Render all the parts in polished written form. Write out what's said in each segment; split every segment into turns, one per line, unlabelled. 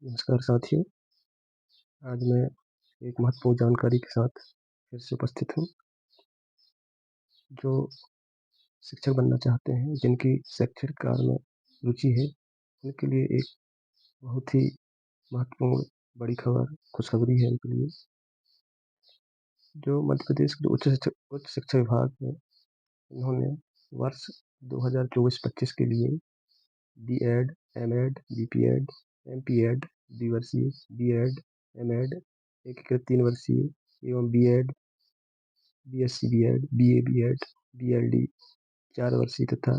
नमस्कार साथियों, आज मैं एक महत्वपूर्ण जानकारी के साथ फिर से उपस्थित हूँ। जो शिक्षक बनना चाहते हैं, जिनकी शैक्षणिक कार्य में रुचि है, उनके लिए एक बहुत ही महत्वपूर्ण बड़ी खबर, खुशखबरी है उनके लिए। जो मध्य प्रदेश के उच्च शिक्षा विभाग में इन्होंने वर्ष 2024-25 के लिए बीएड, एमएड, बीपीएड, एमपीएड, द्विवर्षीय, बीएड, एमएड, एकीकृत 3 वर्षीय एवं BEd, BSc BEd, BA BEd, BLD 4 वर्षीय तथा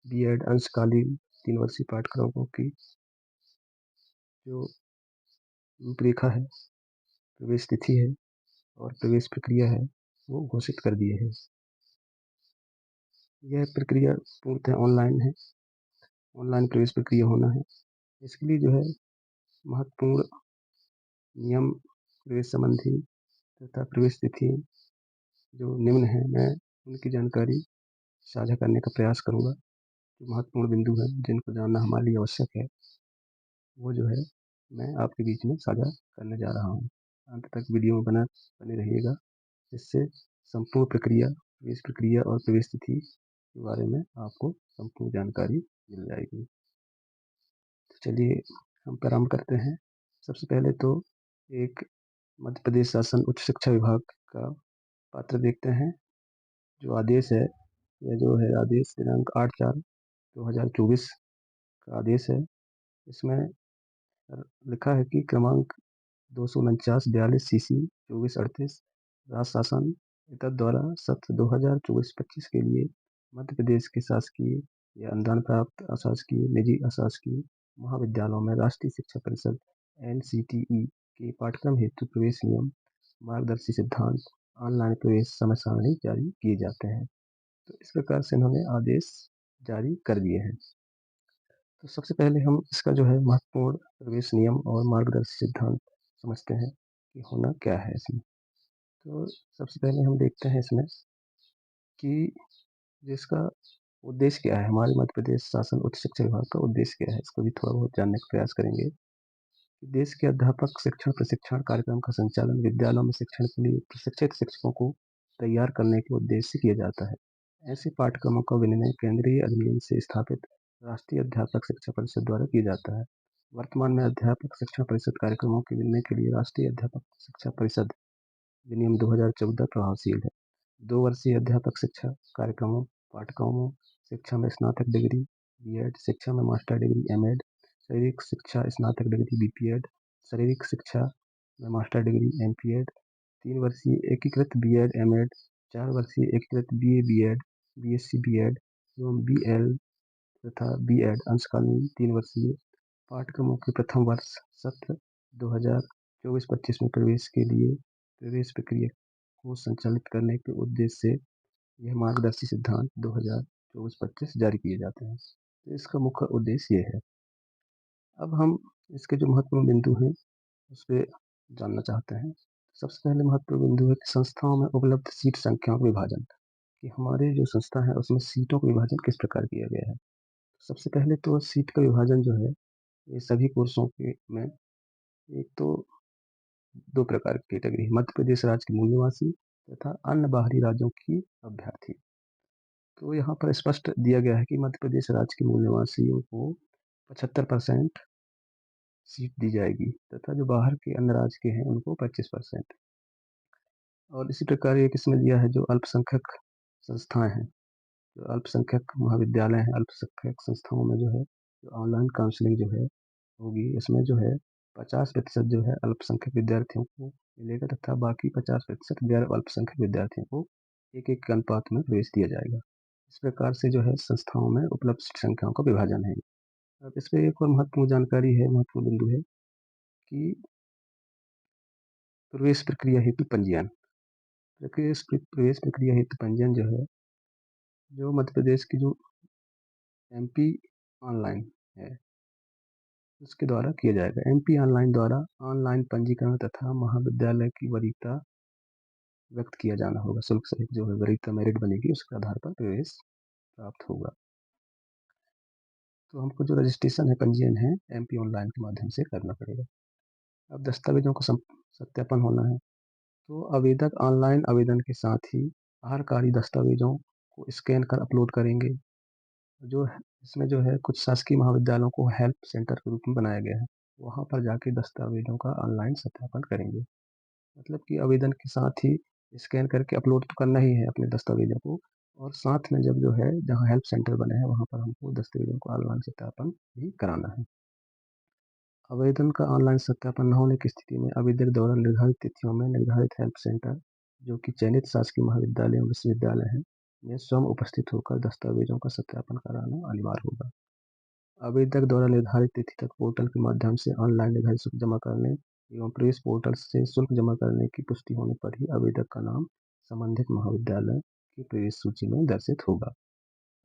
बीएड अंशकालीन 3 वर्षीय पाठ्यक्रमों की जो रूपरेखा है, प्रवेश तिथि है और प्रवेश प्रक्रिया है, वो घोषित कर दिए हैं। यह प्रक्रिया पूर्णतः ऑनलाइन है, ऑनलाइन प्रवेश प्रक्रिया होना है। इसके लिए जो है महत्वपूर्ण नियम, प्रवेश संबंधी तथा प्रवेश तिथि जो निम्न है, मैं उनकी जानकारी साझा करने का प्रयास करूँगा। जो महत्वपूर्ण बिंदु हैं, जिनको जानना हमारे लिए आवश्यक है, वो जो है मैं आपके बीच में साझा करने जा रहा हूँ। अंत तक वीडियो में बने रहिएगा, जिससे संपूर्ण प्रक्रिया, प्रवेश प्रक्रिया और प्रवेश तिथि के बारे में आपको संपूर्ण जानकारी मिल जाएगी। तो चलिए हम प्रारंभ करते हैं। सबसे पहले तो एक मध्य प्रदेश शासन उच्च शिक्षा विभाग का पत्र देखते हैं। जो आदेश है, यह जो है आदेश दिनांक 8/4/2024 का आदेश है। इसमें लिखा है कि क्रमांक 249-42 CC 2438 राज्य शासन एतद द्वारा सत्र 2024-25 के लिए मध्य प्रदेश के शासकीय या अनुदान प्राप्त अशासकीय, निजी अशासकीय महाविद्यालयों में राष्ट्रीय शिक्षा परिषद NCTE के पाठ्यक्रम हेतु प्रवेश नियम, मार्गदर्शी सिद्धांत, ऑनलाइन प्रवेश समय सारणी जारी किए जाते हैं। तो इस प्रकार से इन्होंने आदेश जारी कर दिए हैं। तो सबसे पहले हम इसका जो है महत्वपूर्ण प्रवेश नियम और मार्गदर्शी सिद्धांत समझते हैं कि होना क्या है इसमें। तो सबसे पहले हम देखते हैं इसमें कि जिसका उद्देश्य क्या है, हमारे मध्य प्रदेश शासन उच्च शिक्षा विभाग का उद्देश्य क्या है, इसको भी थोड़ा बहुत जानने का प्रयास करेंगे। कि देश के अध्यापक शिक्षण प्रशिक्षण कार्यक्रम का संचालन विद्यालयों में शिक्षण के लिए प्रशिक्षित शिक्षकों को तैयार करने के उद्देश्य से किया जाता है। ऐसे पाठ्यक्रमों का विनिमय केंद्रीय अधिनियम से स्थापित राष्ट्रीय अध्यापक शिक्षा परिषद द्वारा किया जाता है। वर्तमान में अध्यापक शिक्षण परिषद कार्यक्रमों के विनिमय के लिए राष्ट्रीय अध्यापक शिक्षा परिषद विनियम 2014 प्रभावशील है। 2 वर्षीय अध्यापक शिक्षा कार्यक्रमों पाठ्यक्रमों शिक्षा में स्नातक डिग्री बीएड, शिक्षा में मास्टर डिग्री एमएड, शारीरिक शिक्षा स्नातक डिग्री बीपीएड, शारीरिक शिक्षा में मास्टर डिग्री एमपीएड, 3 वर्षीय एकीकृत बीएड एमएड, 4 वर्षीय एकीकृत बीए बीएड, बीएससी बीएड एवं बीएल तथा बीएड अंशकालीन 3 वर्षीय पाठ्यक्रमों के प्रथम वर्ष सत्र 2024-25 में प्रवेश के लिए प्रवेश प्रक्रिया को संचालित करने के उद्देश्य से यह मार्गदर्शी सिद्धांत 2024-25 जारी किए जाते हैं। तो इसका मुख्य उद्देश्य ये है। अब हम इसके जो महत्वपूर्ण बिंदु हैं, उस पर जानना चाहते हैं। सबसे पहले महत्वपूर्ण बिंदु है कि संस्थाओं में उपलब्ध सीट संख्याओं का विभाजन, कि हमारे जो संस्था है उसमें सीटों का विभाजन किस प्रकार किया गया है। सबसे पहले तो सीट का विभाजन जो है, ये सभी कोर्सों के में एक तो 2 प्रकार की कैटेगरी, मध्य प्रदेश राज्य के मूल निवासी तथा अन्य बाहरी राज्यों की अभ्यर्थी। तो यहाँ पर स्पष्ट दिया गया है कि मध्य प्रदेश राज्य के मूल निवासियों को 75% सीट दी जाएगी तथा जो बाहर के अन्य राज्य के हैं उनको 25%। और इसी प्रकार एक इसमें दिया है जो अल्पसंख्यक संस्थाएं हैं, जो अल्पसंख्यक महाविद्यालय हैं, अल्पसंख्यक संस्थाओं में जो है जो ऑनलाइन काउंसलिंग जो है होगी, इसमें जो है 50% जो है अल्पसंख्यक विद्यार्थियों को मिलेगा तथा बाकी 50% गैर अल्पसंख्यक विद्यार्थियों को एक-एक के अनुपात में प्रवेश दिया जाएगा। इस प्रकार से जो है संस्थाओं में उपलब्ध सीट संख्याओं का विभाजन है। अब इस पे एक और महत्वपूर्ण जानकारी है, महत्वपूर्ण बिंदु है कि प्रवेश प्रक्रिया हेतु पंजीयन। प्रवेश प्रक्रिया हेतु पंजीयन जो है, जो मध्य प्रदेश की जो एमपी ऑनलाइन है, उसके द्वारा किया जाएगा। एमपी ऑनलाइन द्वारा ऑनलाइन पंजीकरण तथा महाविद्यालय की वरीयता व्यक्त किया जाना होगा। शुल्क सहित जो है वरीयता मेरिट बनेगी, उसके आधार पर प्रवेश प्राप्त होगा। तो हमको जो रजिस्ट्रेशन है, पंजीयन है, एमपी ऑनलाइन के माध्यम से करना पड़ेगा। अब दस्तावेज़ों का सत्यापन होना है, तो आवेदक ऑनलाइन आवेदन के साथ ही आहारकारी दस्तावेज़ों को स्कैन कर अपलोड करेंगे। जो है इसमें जो है कुछ शासकीय महाविद्यालयों को हेल्प सेंटर के रूप में बनाया गया है। वहाँ पर जाके दस्तावेज़ों का ऑनलाइन सत्यापन करेंगे। मतलब कि आवेदन के साथ ही स्कैन करके अपलोड तो करना ही है अपने दस्तावेज़ों को, और साथ में जब जो है जहाँ हेल्प सेंटर बने हैं वहाँ पर हमको दस्तावेज़ों को ऑनलाइन सत्यापन भी कराना है। आवेदन का ऑनलाइन सत्यापन न होने की स्थिति में आवेदक द्वारा निर्धारित तिथियों में निर्धारित हेल्प सेंटर, जो कि चयनित शासकीय महाविद्यालय एवं विश्वविद्यालय हैं, में स्वयं उपस्थित होकर दस्तावेज़ों का सत्यापन कराना अनिवार्य होगा। आवेदक द्वारा निर्धारित तिथि तक पोर्टल के माध्यम से ऑनलाइन निर्धारित शुल्क जमा करने एवं प्रवेश पोर्टल से शुल्क जमा करने की पुष्टि होने पर ही आवेदक का नाम संबंधित महाविद्यालय की प्रवेश सूची में दर्शित होगा।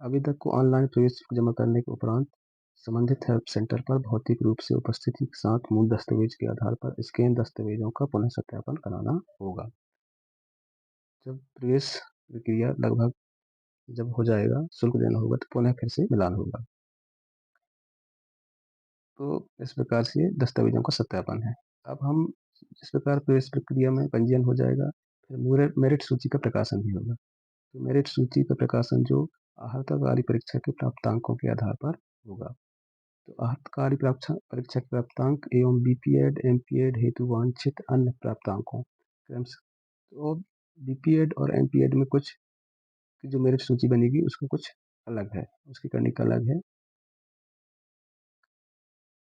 आवेदक को ऑनलाइन प्रवेश शुल्क जमा करने के उपरांत संबंधित हेल्प सेंटर पर भौतिक रूप से उपस्थिति के साथ मूल दस्तावेज के आधार पर स्कैन दस्तावेजों का पुनः सत्यापन कराना होगा। जब प्रवेश प्रक्रिया लगभग जब हो जाएगा, शुल्क देना होगा, तो पुनः फिर से मिलान होगा। तो इस प्रकार से दस्तावेजों का सत्यापन है। अब हम इस प्रकार प्रवेश प्रक्रिया में पंजीयन हो जाएगा, फिर मेरिट सूची का प्रकाशन भी होगा। तो मेरिट सूची का प्रकाशन जो आहर्ताकारी परीक्षा के प्राप्तांकों के आधार पर होगा। तो आहर्तकारी परीक्षा के प्राप्तांक एवं बीपीएड एमपीएड हेतु वांछित अन्य प्राप्तांकों क्रम से, तो बीपीएड और एमपीएड में कुछ की जो मेरिट सूची बनेगी उसको कुछ अलग है, उसकी कनिक अलग है।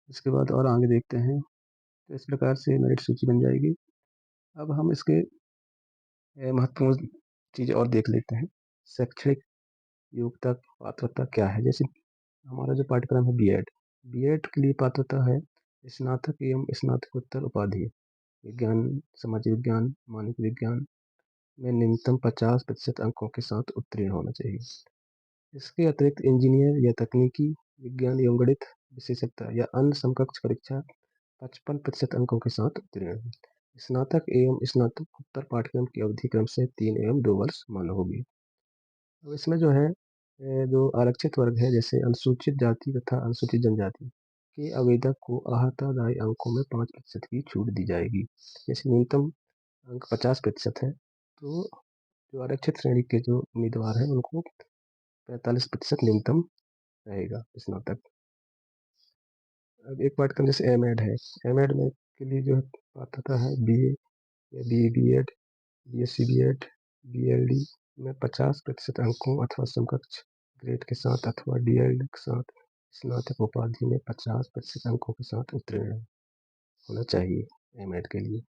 इसके बाद और आगे देखते हैं, तो इस प्रकार से मेरिट सूची बन जाएगी। अब हम इसके महत्वपूर्ण चीज़ और देख लेते हैं। शैक्षणिक योग्यता पात्रता क्या है? जैसे हमारा जो पाठ्यक्रम है बीएड, बीएड के लिए पात्रता है स्नातक एवं स्नातकोत्तर उपाधि विज्ञान, समाज विज्ञान, मानविक विज्ञान में न्यूनतम 50% अंकों के साथ उत्तीर्ण होना चाहिए। इसके अतिरिक्त इंजीनियर या तकनीकी विज्ञान एवं गणित विशेषज्ञता या अन्य समकक्ष परीक्षा 55% अंकों के साथ उत्तीर्ण है। स्नातक एवं स्नातकोत्तर पाठ्यक्रम की अवधि क्रम से 3 एवं 2 वर्ष मान्य होगी। अब इसमें जो है जो आरक्षित वर्ग है, जैसे अनुसूचित जाति तथा अनुसूचित जनजाति के आवेदक को आहतादायी अंकों में 5% की छूट दी जाएगी। जैसे न्यूनतम अंक 50% है, तो जो आरक्षित श्रेणी के जो उम्मीदवार हैं उनको 45% न्यूनतम रहेगा स्नातक। अब एक पाठ्यक्रम जैसे एम.एड है, एम.एड में के लिए जो है पात्रता है बीए या बी.एड, बीएससी बीएड, बीएलडी में 50% अंकों अथवा समकक्ष ग्रेड के साथ अथवा डीएलडी के साथ स्नातक उपाधि में 50% अंकों के साथ उत्तीर्ण होना चाहिए एम.एड के लिए,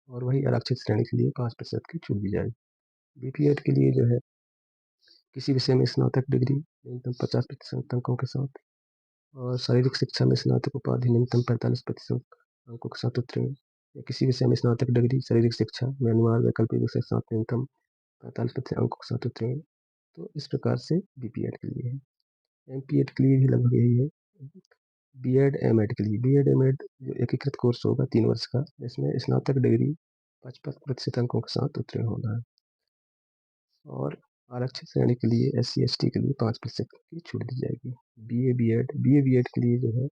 और वही आरक्षित श्रेणी के लिए 5% की छूट दी जाएगी। बीपीएड के लिए जो है किसी विषय में स्नातक डिग्री न्यूनतम 50% अंकों के साथ, और शारीरिक शिक्षा में स्नातक उपाधि न्यूनतम 45% अंकों के साथ उत्तीर्ण, या किसी विषय में स्नातक डिग्री शारीरिक शिक्षा में अनिवार्य वैकल्पिक विषय के साथ न्यूनतम 45% अंकों के साथ उत्तीर्ण। तो इस प्रकार से बीपीएड के लिए है। एमपीएड के लिए भी लगभग यही है। बीएड एमएड के लिए, बीएड एमएड जो एकीकृत कोर्स होगा 3 वर्ष का, जिसमें स्नातक डिग्री 55% अंकों के साथ उत्तीर्ण होना है, और आरक्षित श्रेणी के लिए एससी एसटी के लिए 5% की छूट दी जाएगी। बीए बीएड के लिए जो है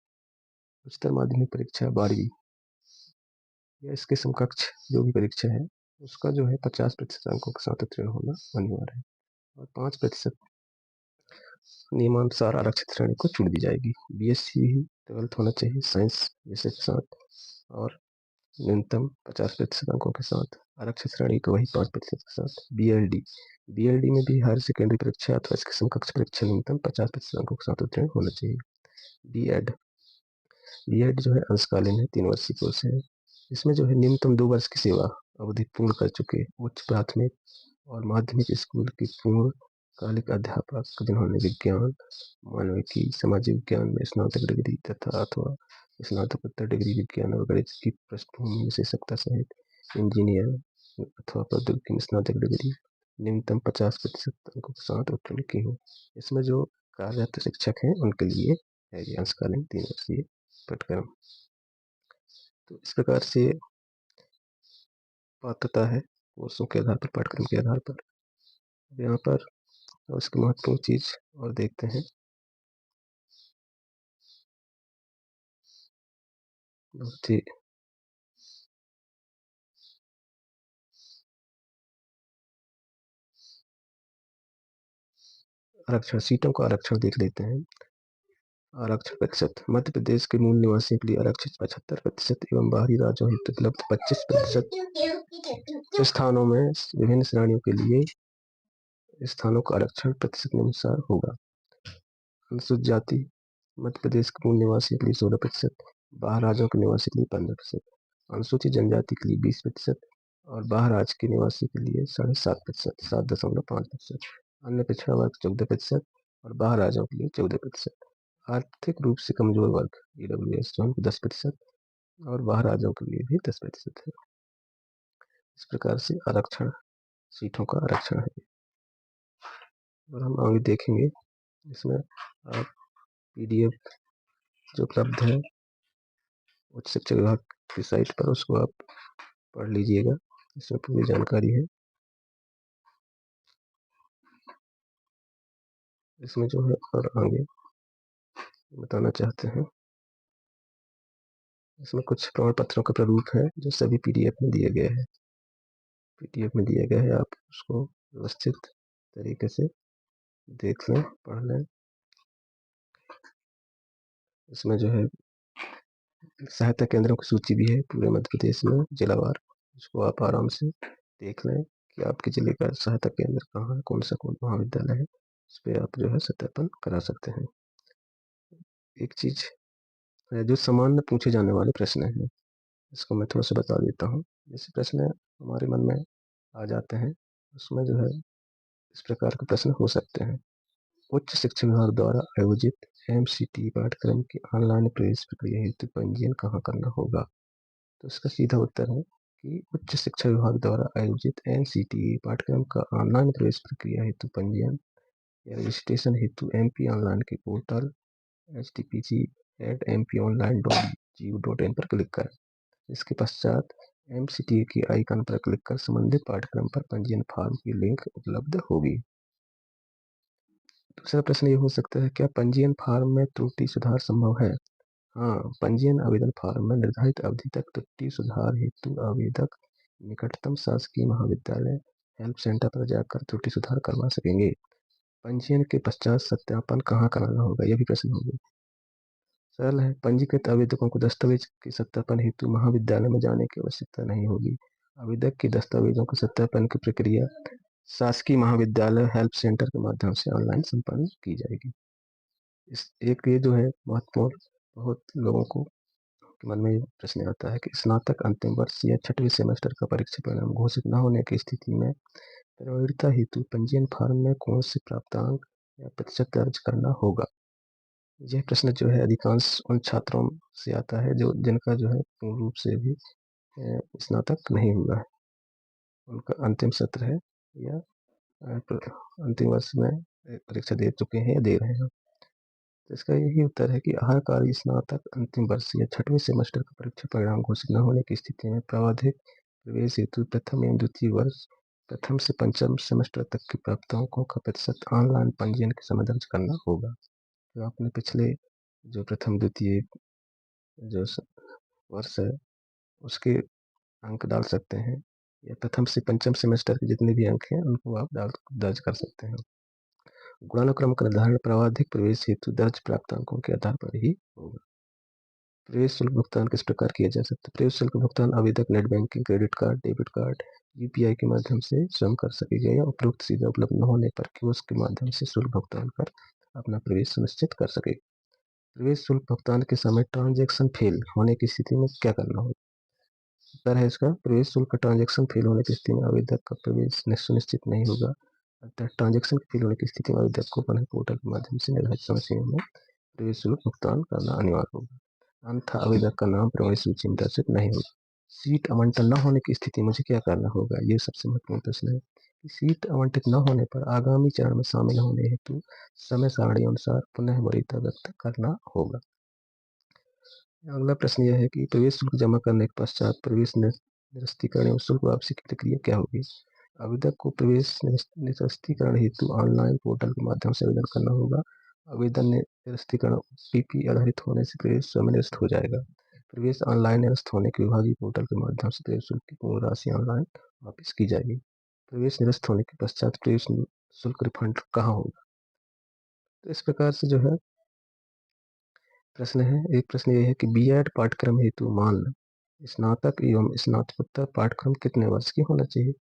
उच्चतर माध्यमिक परीक्षा 12वीं या इसके समकक्ष जो भी परीक्षा है उसका जो है 50% अंकों के साथ उत्तीर्ण होना अनिवार्य है, और 5% नियमानुसार आरक्षित श्रेणी को छूट दी जाएगी। बीएससी ही 12th होना चाहिए साइंस विषय के साथ, और न्यूनतम 50% अंकों के साथ, आरक्षित श्रेणी को वही 5% के साथ। बीएलडी, बीएलडी में भी हायर सेकेंडरी परीक्षा अथवा इसके समकक्ष परीक्षा न्यूनतम 50% अंकों के साथ उत्तीर्ण होना चाहिए। बीएड, बीएड जो है अंशकालीन है, 3 वर्षीय कोर्स है। इसमें जो है न्यूनतम 2 वर्ष की सेवा अवधि पूर्ण कर चुके उच्च प्राथमिक और माध्यमिक स्कूल के पूर्ण कालिक अध्यापक जिन्होंने विज्ञान, मानविकी, सामाजिक विज्ञान में स्नातक डिग्री तथा अथवा स्नातकोत्तर डिग्री विज्ञान और गणित की पृष्ठभूमि विशेषज्ञता सहित इंजीनियर अथवा प्रौद्योगिकी में स्नातक डिग्री न्यूनतम 50% अंकों के साथ उत्तीर्ण की हो। इसमें जो कार्यरत शिक्षक हैं उनके लिए है ये अंशकालीन 3 वर्षीय पाठ्यक्रम। तो इस प्रकार से पात्रता है कोर्सों के आधार पर, पाठ्यक्रम के आधार पर। यहाँ पर उसकी महत्वपूर्ण चीज़ और देखते हैं। बहुत ही आरक्षण, सीटों का आरक्षण देख लेते हैं। आरक्षण प्रतिशत, मध्य प्रदेश के मूल निवासियों के लिए आरक्षित 75% एवं बाहरी राज्यों हेतु उपलब्ध 25% स्थानों में विभिन्न श्रेणियों के लिए स्थानों का आरक्षण प्रतिशत के अनुसार होगा। अनुसूचित जाति, मध्य प्रदेश के मूल निवासियों के लिए 16%, बाहर राज्यों के निवासी के लिए 15%, अनुसूचित जनजाति के लिए 20% और बाहर राज्य के निवासी के लिए 7.5%, 7.5%, अन्य पिछड़ा वर्ग 14% और बाहर राज्यों के लिए 14%, आर्थिक रूप से कमजोर वर्ग EWS जो 10% और बाहर राज्यों के लिए भी 10% है। इस प्रकार से आरक्षण, सीटों का आरक्षण है। और हम आगे देखेंगे इसमें आप PDF जो उपलब्ध है उच्च शिक्षा विभाग की साइट पर, उसको आप पढ़ लीजिएगा, इसमें पूरी जानकारी है। इसमें जो है और आगे बताना चाहते हैं, इसमें कुछ प्रमाण पत्रों का प्रारूप है जो सभी PDF में दिए गए हैं। PDF में दिया गया है, आप उसको व्यवस्थित तरीके से देख लें, पढ़ लें। इसमें जो है सहायता केंद्रों की सूची भी है पूरे मध्य प्रदेश में जिलावार, उसको आप आराम से देख लें कि आपके जिले का सहायता केंद्र कहाँ है, कौन सा महाविद्यालय है, उस पर आप जो है सत्यापन करा सकते हैं। एक चीज है जो सामान्य पूछे जाने वाले प्रश्न हैं, इसको मैं थोड़ा सा बता देता हूँ। जैसे प्रश्न हमारे मन में आ जाते हैं, उसमें जो है इस प्रकार के प्रश्न हो सकते हैं। उच्च शिक्षा विभाग द्वारा आयोजित MCT पाठ्यक्रम की ऑनलाइन प्रवेश प्रक्रिया हेतु पंजीयन कहाँ करना होगा? तो इसका सीधा उत्तर है कि उच्च शिक्षा विभाग द्वारा आयोजित MCT पाठ्यक्रम का ऑनलाइन प्रवेश प्रक्रिया हेतु पंजीयन या रजिस्ट्रेशन हेतु MP ऑनलाइन के पोर्टल http://mpionline.gu.in पर क्लिक करें। इसके पश्चात MCT के आइकन पर क्लिक कर संबंधित पाठ्यक्रम पर पंजीयन फॉर्म की लिंक उपलब्ध होगी। दूसरा प्रश्न ये हो सकता है, क्या पंजीयन फॉर्म में त्रुटि सुधार संभव है? हाँ, पंजीयन आवेदन फॉर्म में निर्धारित अवधि तक त्रुटि सुधार हेतु आवेदक निकटतम शासकीय महाविद्यालय हेल्प सेंटर पर जाकर त्रुटि सुधार करवा सकेंगे। पंजीयन के पश्चात सत्यापन कहाँ कराना होगा, यह भी प्रश्न होगा। सरल है, पंजीकृत आवेदकों को दस्तावेज के सत्यापन हेतु महाविद्यालय में जाने की आवश्यकता नहीं होगी। आवेदक के दस्तावेजों के सत्यापन की प्रक्रिया शासकीय महाविद्यालय हेल्प सेंटर के माध्यम से ऑनलाइन संपन्न की जाएगी। इस एक ये जो है महत्वपूर्ण, बहुत लोगों को मन में प्रश्न आता है कि स्नातक अंतिम वर्ष या 6वें सेमेस्टर का परीक्षा परिणाम घोषित न होने की स्थिति में प्रयोरिता हेतु पंजीयन फॉर्म में कौन से प्राप्तांक या प्रतिशत दर्ज करना होगा? यह प्रश्न जो है अधिकांश उन छात्रों से आता है जो जिनका जो है पूर्ण रूप से भी स्नातक नहीं हुआ है, उनका अंतिम सत्र है या अंतिम वर्ष में परीक्षा दे चुके हैं या दे रहे हैं। तो इसका यही उत्तर है कि आहारकारी स्नातक अंतिम वर्ष या 6वें सेमेस्टर का परीक्षा परिणाम घोषित न होने की स्थिति में प्रावधानिक प्रवेश हेतु प्रथम एवं द्वितीय वर्ष, प्रथम से पंचम सेमेस्टर तक के प्राप्तांकों का प्रतिशत ऑनलाइन पंजीयन के समय दर्ज करना होगा। तो आपने पिछले जो प्रथम द्वितीय जो वर्ष है उसके अंक डाल सकते हैं, या प्रथम से पंचम सेमेस्टर के जितने भी अंक हैं उनको आप दर्ज कर सकते हैं। गुणानुक्रम का निर्धारण प्रावधानिक प्रवेश हेतु दर्ज प्राप्तांकों के आधार पर ही होगा। प्रवेश शुल्क भुगतान किस प्रकार किया जा सकता है? प्रवेश शुल्क भुगतान आवेदक net banking, credit card, debit card, UPI के माध्यम से स्वयं कर सकेगा या उपरोक्त सुविधा उपलब्ध न होने पर कियोस्क के माध्यम से शुल्क भुगतान कर अपना प्रवेश सुनिश्चित कर सकेगा। प्रवेश शुल्क भुगतान के समय ट्रांजैक्शन फेल होने की स्थिति में क्या करना होगा? उत्तर है इसका, प्रवेश शुल्क का ट्रांजैक्शन फेल होने की स्थिति में आवेदक का प्रवेश सुनिश्चित नहीं होगा। अतः ट्रांजैक्शन फेल होने की स्थिति में आवेदक को अपने पोर्टल के माध्यम से निर्धारित समय सीमा में प्रवेश शुल्क भुगतान करना अनिवार्य होगा, अन्यथा आवेदक का नाम प्रवेश सूची में दर्शित नहीं होगा। सीट आवंटन न होने की स्थिति में मुझे क्या करना होगा? ये सबसे महत्वपूर्ण प्रश्न है कि सीट आवंटित न होने पर आगामी चरण में शामिल होने हेतु समय सारणी अनुसार पुनः वरीयता व्यक्त करना होगा। अगला प्रश्न यह है कि प्रवेश शुल्क जमा करने के पश्चात प्रवेश निरस्तीकरण एवं शुल्क वापसी की प्रक्रिया क्या होगी? आवेदक को प्रवेश निरस्तीकरण हेतु ऑनलाइन पोर्टल के माध्यम से आवेदन करना होगा। आवेदन निरस्तीकरण OTP आधारित होने से प्रवेश स्वयं निरस्त हो जाएगा। प्रवेश ऑनलाइन निरस्त होने के विभागीय पोर्टल के माध्यम से प्रवेश शुल्क की पूर्ण राशि ऑनलाइन वापस की जाएगी। प्रवेश निरस्त होने के पश्चात प्रवेश शुल्क रिफंड कहाँ होगा? तो इस प्रकार से जो है प्रश्न है, एक प्रश्न ये है कि बीएड पाठ्यक्रम हेतु मान स्नातक एवं स्नातकोत्तर पाठ्यक्रम कितने वर्ष की होना चाहिए?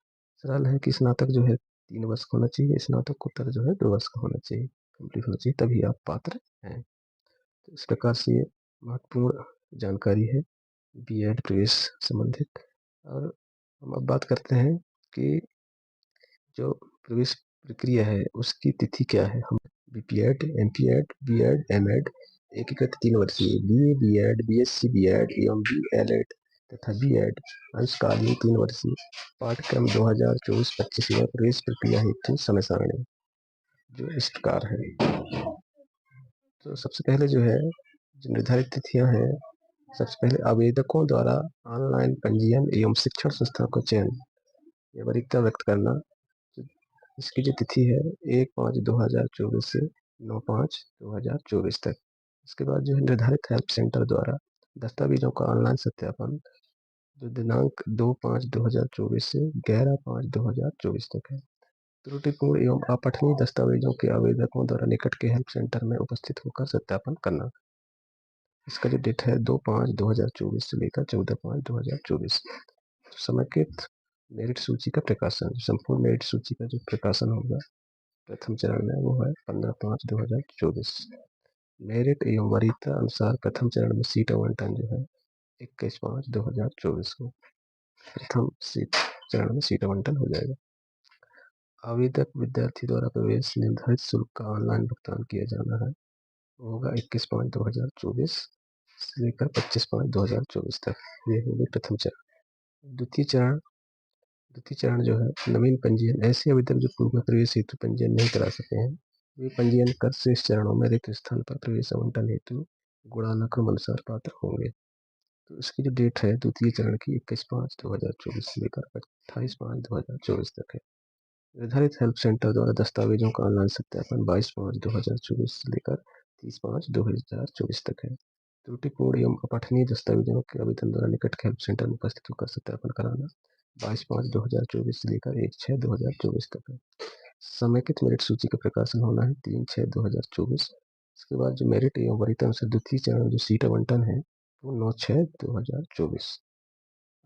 सवाल है कि स्नातक जो है 3 वर्ष का होना चाहिए, स्नातकोत्तर जो है 2 वर्ष का होना चाहिए, कंप्लीट होना चाहिए, तभी आप पात्र हैं। तो इस प्रकार से ये महत्वपूर्ण जानकारी है बीएड प्रवेश संबंधित। और हम अब बात करते हैं कि जो प्रवेश प्रक्रिया है उसकी तिथि क्या है। हम बीपीएड, एमपीएड, बीएड, एमएड एकीकृत 3 वर्षीय बीए, बीएड, बीएससी बीएड एवं बीएलएड तथा बीएड अंशकालीन 3 वर्षीय पाठ्यक्रम 2024-25 में प्रवेश प्रक्रिया हेतु समय सारणी जो इस प्रकार है। तो सबसे पहले जो है जो निर्धारित तिथियां हैं, सबसे पहले आवेदकों द्वारा ऑनलाइन पंजीयन एवं शिक्षण संस्था को चयन या वरीयता व्यक्त करना। इसकी जो तिथि है 1/5/2024 से 9/5/2024 तक। इसके बाद जो है निर्धारित हेल्प सेंटर द्वारा दस्तावेजों का ऑनलाइन सत्यापन जो दिनांक 2/5/2024 से 11/5/2024 तक है। त्रुटिपूर्ण एवं अपठनीय दस्तावेजों के आवेदकों द्वारा निकट के हेल्प सेंटर में उपस्थित होकर सत्यापन करना। इसका जो डेट है 2/5/2024 से लेकर 14/5/2024। समेकित मेरिट सूची का प्रकाशन, संपूर्ण मेरिट सूची का जो प्रकाशन होगा प्रथम चरण में वो है 15/5/2024। मेरिट एवं वरीयता अनुसार प्रथम चरण में सीट आवंटन जो है 21/5/2024 को प्रथम सीट चरण में सीट आवंटन हो जाएगा। आवेदक विद्यार्थी द्वारा प्रवेश निर्धारित शुल्क का ऑनलाइन भुगतान किया जाना है, वो होगा 21/5/2024 से लेकर 25/5/2024 तक। ये होगी प्रथम चरण। द्वितीय चरण जो है नवीन पंजीयन, ऐसे आवेदक जो पूर्व में प्रवेश हेतु पंजीयन नहीं करा सके हैं वे पंजीयन कर शेष चरणों में रिक्त स्थान पर प्रवेश आवंटन हेतु गुणानुक्रम अनुसार पात्र होंगे। तो इसकी जो डेट है द्वितीय चरण की 21/5/2024 से लेकर 28/5/2024 तक है। निर्धारित हेल्प सेंटर द्वारा दस्तावेजों का ऑनलाइन सत्यापन 22/5/2024 से लेकर 30/5/2024 तक है। त्रुटिपूर्ण एवं अपठनीय दस्तावेजों के आवेदन द्वारा निकट के हेल्प सेंटर में उपस्थित होकर सत्यापन कराना 22/5/2024 से लेकर 1/6/2024 तक है। समेकित मेरिट सूची का प्रकाशन होना है 3/6/2024। इसके बाद जो मेरिट एवं वरीयता अनुसार द्वितीय चरण जो सीट आवंटन है वो 9/6/2024।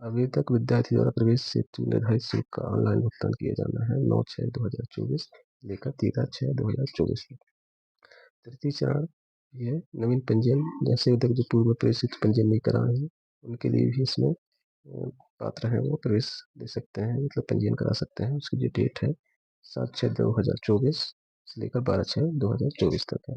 आवेदक विद्यार्थी द्वारा प्रवेश हेतु निर्धारित शुल्क का ऑनलाइन भुगतान किया जाना है 9/6/2024 लेकर 13/6/2024 में। तृतीय चरण ये नवीन पंजीयन, जैसे आवेदक जो पूर्व प्रवेश हेतु पंजीयन नहीं कराए हैं उनके लिए भी इसमें पात्र हैं, वो प्रवेश दे सकते हैं, मतलब पंजीयन करा सकते हैं। उसकी जो डेट है 7/6/2024 से लेकर 12/6/2024 तक है।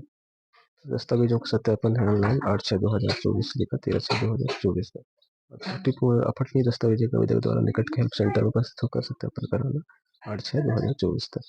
दस्तावेजों का सत्यापन है ऑनलाइन 8/6/2024 से लेकर 13/6/2024 तक। त्रुटिपूर्ण अपठनीय दस्तावेजों के आवेदक द्वारा निकट के हेल्प सेंटर में उपस्थित होकर सत्यापन कराना 8/6/2024 तक।